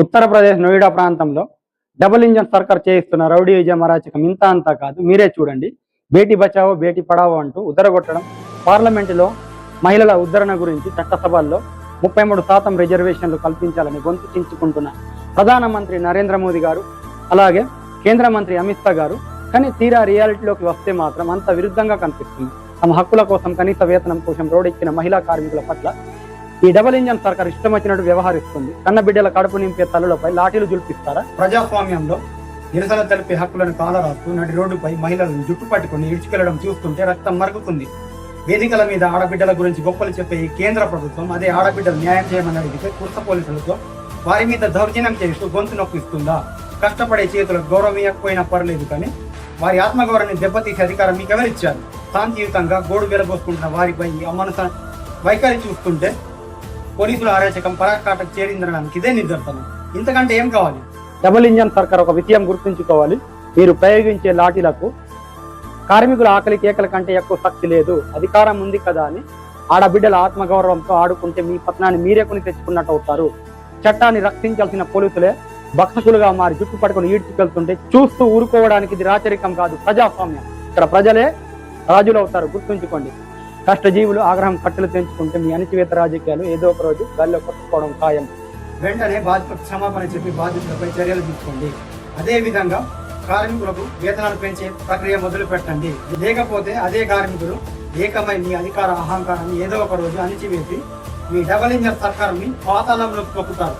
ఉత్తరప్రదేశ్ నోయిడా ప్రాంతంలో double engine సర్కార్ చేయిస్తున్న rowdyism అరాచకం ఇంత అంతా కాదు. మీరే చూడండి. బేటీ బచావో బేటీ పడావో అంటూ ఉదరగొట్టడం, పార్లమెంటులో మహిళల ఉద్ధరణ గురించి చట్టసభల్లో 33% రిజర్వేషన్లు కల్పించాలని గొంతు చించుకుంటున్న ప్రధానమంత్రి నరేంద్ర మోదీ గారు, అలాగే కేంద్ర మంత్రి అమిత్ షా గారు, కానీ తీరా రియాలిటీలోకి వస్తే మాత్రం అంత విరుద్ధంగా కనిపిస్తుంది. తమ హక్కుల కోసం, కనీస వేతనం కోసం రోడ్డెక్కిన మహిళా కార్మికుల పట్ల ఈ డబుల్ ఇంజన్ సర్కార్ ఇష్టం వచ్చినట్టు వ్యవహరిస్తుంది. కన్నబిడ్డల కడుపు నింపే తల్లులపై లాఠీలు జుల్పిస్తారా? ప్రజాస్వామ్యంలో నిరసన తెలిపే హక్కులను కాలరాస్తూ నడి రోడ్డుపై మహిళలను జుట్టు పట్టుకుని ఈడ్చుకెళ్లడం చూస్తుంటే రక్తం మరుగుతుంది. వేదికల మీద ఆడబిడ్డల గురించి గొప్పలు చెప్పే ఈ కేంద్ర ప్రభుత్వం అదే ఆడబిడ్డలు న్యాయం చేయమని అడిగితే కుర్త పోలీసులతో వారి మీద దౌర్జన్యం చేస్తూ గొంతు నొప్పిస్తుందా? కష్టపడే చేతులకు గౌరవం ఇవ్వకపోయినా పర్లేదు, కానీ వారి ఆత్మగౌరవాన్ని దెబ్బతీసే అధికారం మీకు ఎవరిచ్చారు? శాంతియుతంగా గోడు వెలబోసుకుంటున్న వారిపై అమానుష వైఖరి చూస్తుంటే పోలీసుల అరాచకం పరాకాటకు చేరిందనడానికి ఇదే నిదర్శనం. ఇంతకంటే ఏం కావాలి? డబుల్ ఇంజన్ సర్కార్ ఒక విషయం గుర్తుంచుకోవాలి. మీరు ప్రయోగించే లాఠీలకు కార్మికుల ఆకలి కేకల కంటే ఎక్కువ శక్తి లేదు. అధికారం ఉంది కదా అని ఆడబిడ్డల ఆత్మగౌరవంతో ఆడుకుంటే మీ పత్నాన్ని మీరే కొని తెచ్చుకున్నట్టు అవుతారు. చట్టాన్ని రక్షించాల్సిన పోలీసులే భక్షకులుగా మారి జుట్టు పట్టుకుని ఈడ్చుకెళ్తుంటే చూస్తూ ఊరుకోవడానికి ఇది రాచరికం కాదు, ప్రజాస్వామ్యం. ఇక్కడ ప్రజలే రాజులు అవుతారు, గుర్తుంచుకోండి. కష్టజీవులు ఆగ్రహం కట్టెలు తెంచుకుంటే మీ అణచివేత రాజకీయాలు ఏదో ఒక రోజు గాల్లో కొట్టుకోవడం ఖాయం. వెంటనే బాధ్యతకు క్షమాపణ చెప్పి బాధ్యతలపై చర్యలు తీసుకోండి. అదే విధంగా కార్మికులకు వేతనాలు పెంచే ప్రక్రియ మొదలు పెట్టండి. లేకపోతే అదే కార్మికులు ఏకమై మీ అధికార అహంకారాన్ని ఏదో ఒక రోజు అణిచివేసి మీ డబుల్ ఇంజన్ సర్కారుని పాతాళంలోకి తొక్కుతారు.